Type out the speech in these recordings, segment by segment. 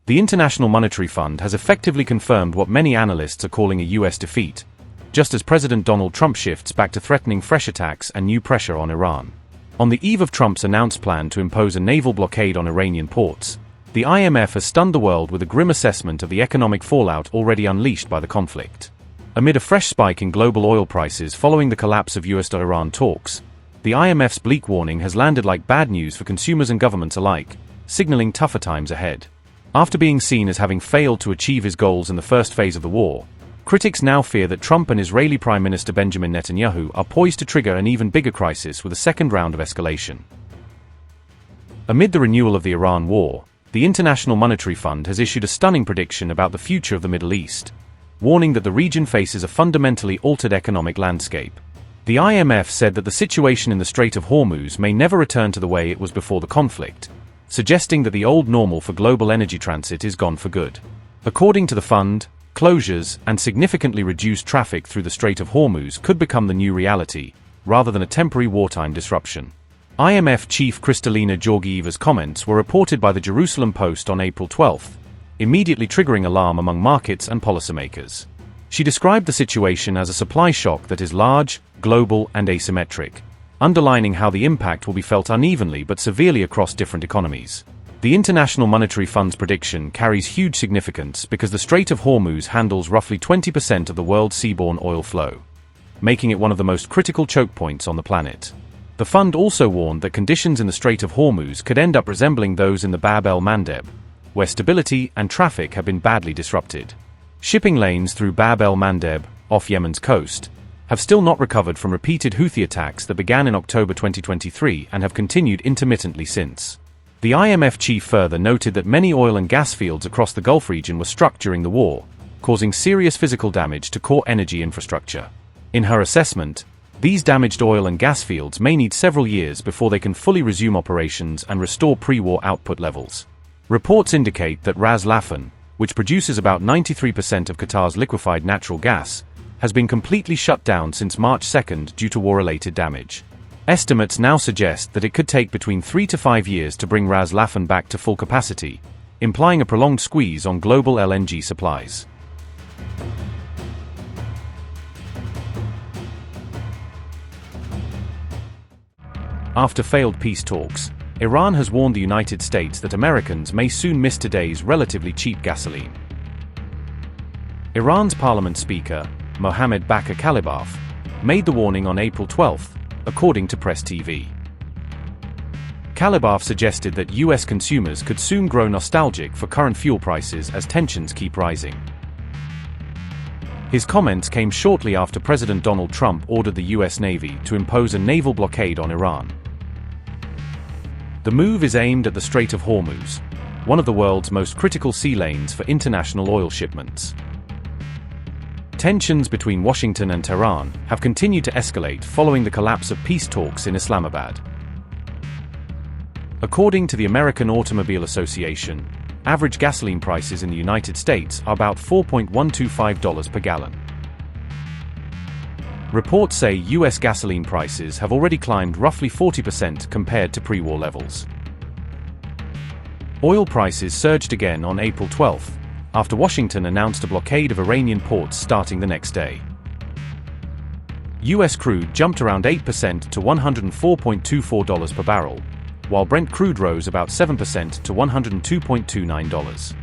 The International Monetary Fund has effectively confirmed what many analysts are calling a US defeat, just as President Donald Trump shifts back to threatening fresh attacks and new pressure on Iran. On the eve of Trump's announced plan to impose a naval blockade on Iranian ports, the IMF has stunned the world with a grim assessment of the economic fallout already unleashed by the conflict. Amid a fresh spike in global oil prices following the collapse of US-Iran talks, the IMF's bleak warning has landed like bad news for consumers and governments alike, signaling tougher times ahead. After being seen as having failed to achieve his goals in the first phase of the war, critics now fear that Trump and Israeli Prime Minister Benjamin Netanyahu are poised to trigger an even bigger crisis with a second round of escalation. Amid the renewal of the Iran war, the International Monetary Fund has issued a stunning prediction about the future of the Middle East, warning that the region faces a fundamentally altered economic landscape. The IMF said that the situation in the Strait of Hormuz may never return to the way it was before the conflict, suggesting that the old normal for global energy transit is gone for good. According to the fund, closures and significantly reduced traffic through the Strait of Hormuz could become the new reality, rather than a temporary wartime disruption. IMF chief Kristalina Georgieva's comments were reported by the Jerusalem Post on April 12, immediately triggering alarm among markets and policymakers. She described the situation as a supply shock that is large, global, and asymmetric, underlining how the impact will be felt unevenly but severely across different economies. The International Monetary Fund's prediction carries huge significance because the Strait of Hormuz handles roughly 20% of the world's seaborne oil flow, making it one of the most critical choke points on the planet. The fund also warned that conditions in the Strait of Hormuz could end up resembling those in the Bab el-Mandeb, where stability and traffic have been badly disrupted. Shipping lanes through Bab el-Mandeb, off Yemen's coast, have still not recovered from repeated Houthi attacks that began in October 2023 and have continued intermittently since. The IMF chief further noted that many oil and gas fields across the Gulf region were struck during the war, causing serious physical damage to core energy infrastructure. In her assessment, these damaged oil and gas fields may need several years before they can fully resume operations and restore pre-war output levels. Reports indicate that Ras Laffan, which produces about 93% of Qatar's liquefied natural gas, has been completely shut down since March 2 due to war-related damage. Estimates now suggest that it could take between 3 to 5 years to bring Ras Laffan back to full capacity, implying a prolonged squeeze on global LNG supplies. After failed peace talks, Iran has warned the United States that Americans may soon miss today's relatively cheap gasoline. Iran's parliament speaker, Mohammad Bakr Kalibaf, made the warning on April 12, according to Press TV. Kalibaf suggested that US consumers could soon grow nostalgic for current fuel prices as tensions keep rising. His comments came shortly after President Donald Trump ordered the US Navy to impose a naval blockade on Iran. The move is aimed at the Strait of Hormuz, one of the world's most critical sea lanes for international oil shipments. Tensions between Washington and Tehran have continued to escalate following the collapse of peace talks in Islamabad. According to the American Automobile Association, average gasoline prices in the United States are about $4.125 per gallon. Reports say US gasoline prices have already climbed roughly 40% compared to pre-war levels. Oil prices surged again on April 12, after Washington announced a blockade of Iranian ports starting the next day. US crude jumped around 8% to $104.24 per barrel, while Brent crude rose about 7% to $102.29.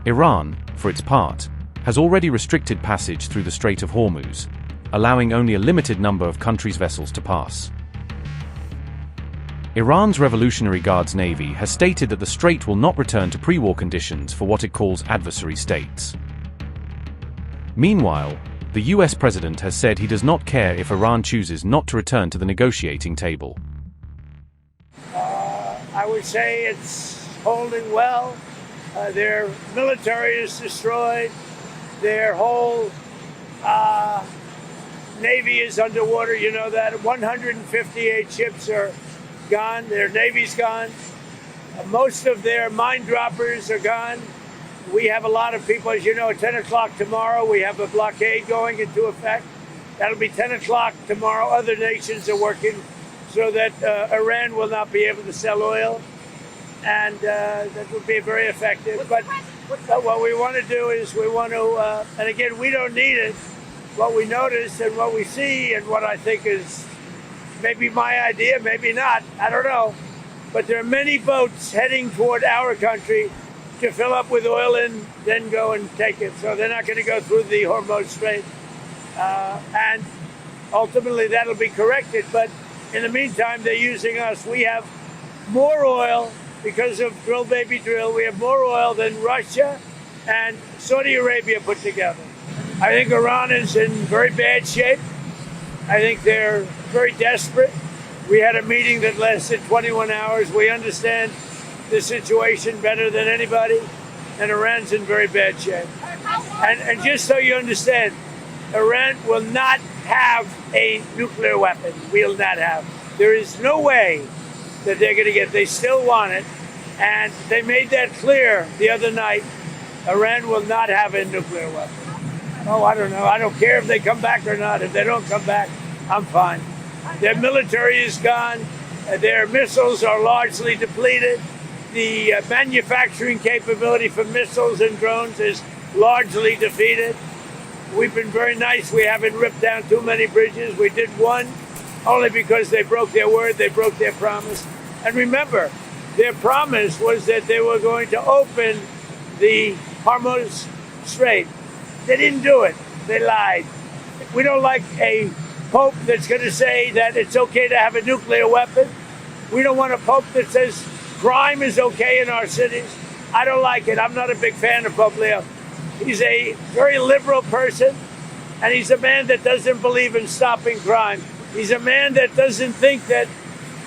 Iran, for its part, has already restricted passage through the Strait of Hormuz, allowing only a limited number of countries' vessels to pass. Iran's Revolutionary Guards Navy has stated that the strait will not return to pre-war conditions for what it calls adversary states. Meanwhile, the US president has said he does not care if Iran chooses not to return to the negotiating table. I would say it's holding well. Their military is destroyed. Their whole Navy is underwater. You know that 158 ships are gone. Their Navy's gone. Most of their mine droppers are gone. We have a lot of people, as you know, at 10 o'clock tomorrow, we have a blockade going into effect. That'll be 10 o'clock tomorrow. Other nations are working so that Iran will not be able to sell oil. and that would be very effective. But what we want to do is we want to, and again, we don't need it. What we notice and what we see and what I think is maybe my idea, maybe not, I don't know. But there are many boats heading toward our country to fill up with oil and then go and take it. So they're not going to go through the Hormuz Strait. And ultimately that'll be corrected. But in the meantime, they're using us. We have more oil because of drill, baby, drill. We have more oil than Russia and Saudi Arabia put together. I think Iran is in very bad shape. I think they're very desperate. We had a meeting that lasted 21 hours. We understand the situation better than anybody, and Iran's in very bad shape. And just so you understand, Iran will not have a nuclear weapon. Will not have. There is no way that they're going to get. They still want it, and they made that clear the other night. Iran will not have a nuclear weapon. Oh, I don't know. I don't care if they come back or not. If they don't come back, I'm fine. Their military is gone. Their missiles are largely depleted. The manufacturing capability for missiles and drones is largely defeated. We've been very nice. We haven't ripped down too many bridges. We did one only because they broke their word. They broke their promise. And remember, their promise was that they were going to open the Hormuz Strait. They didn't do it. They lied. We don't like a pope that's going to say that it's okay to have a nuclear weapon. We don't want a pope that says crime is okay in our cities. I don't like it. I'm not a big fan of Pope Leo. He's a very liberal person, and he's a man that doesn't believe in stopping crime. He's a man that doesn't think that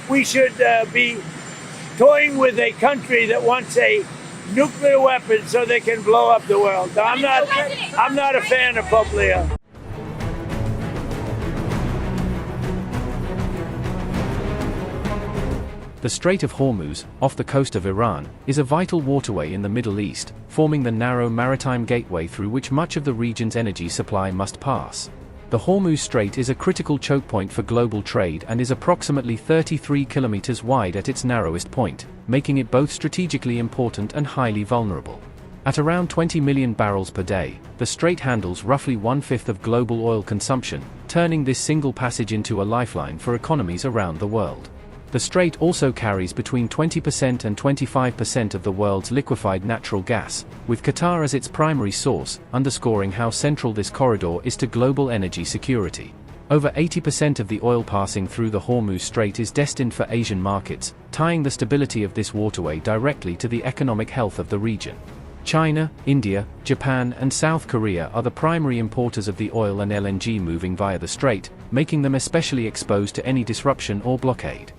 we should be toying with a country that wants a nuclear weapon so they can blow up the world. I'm not a fan of Pope Leo. The Strait of Hormuz, off the coast of Iran, is a vital waterway in the Middle East, forming the narrow maritime gateway through which much of the region's energy supply must pass. The Hormuz Strait is a critical choke point for global trade and is approximately 33 kilometers wide at its narrowest point, making it both strategically important and highly vulnerable. At around 20 million barrels per day, the strait handles roughly one-fifth of global oil consumption, turning this single passage into a lifeline for economies around the world. The strait also carries between 20% and 25% of the world's liquefied natural gas, with Qatar as its primary source, underscoring how central this corridor is to global energy security. Over 80% of the oil passing through the Hormuz Strait is destined for Asian markets, tying the stability of this waterway directly to the economic health of the region. China, India, Japan, and South Korea are the primary importers of the oil and LNG moving via the strait, making them especially exposed to any disruption or blockade.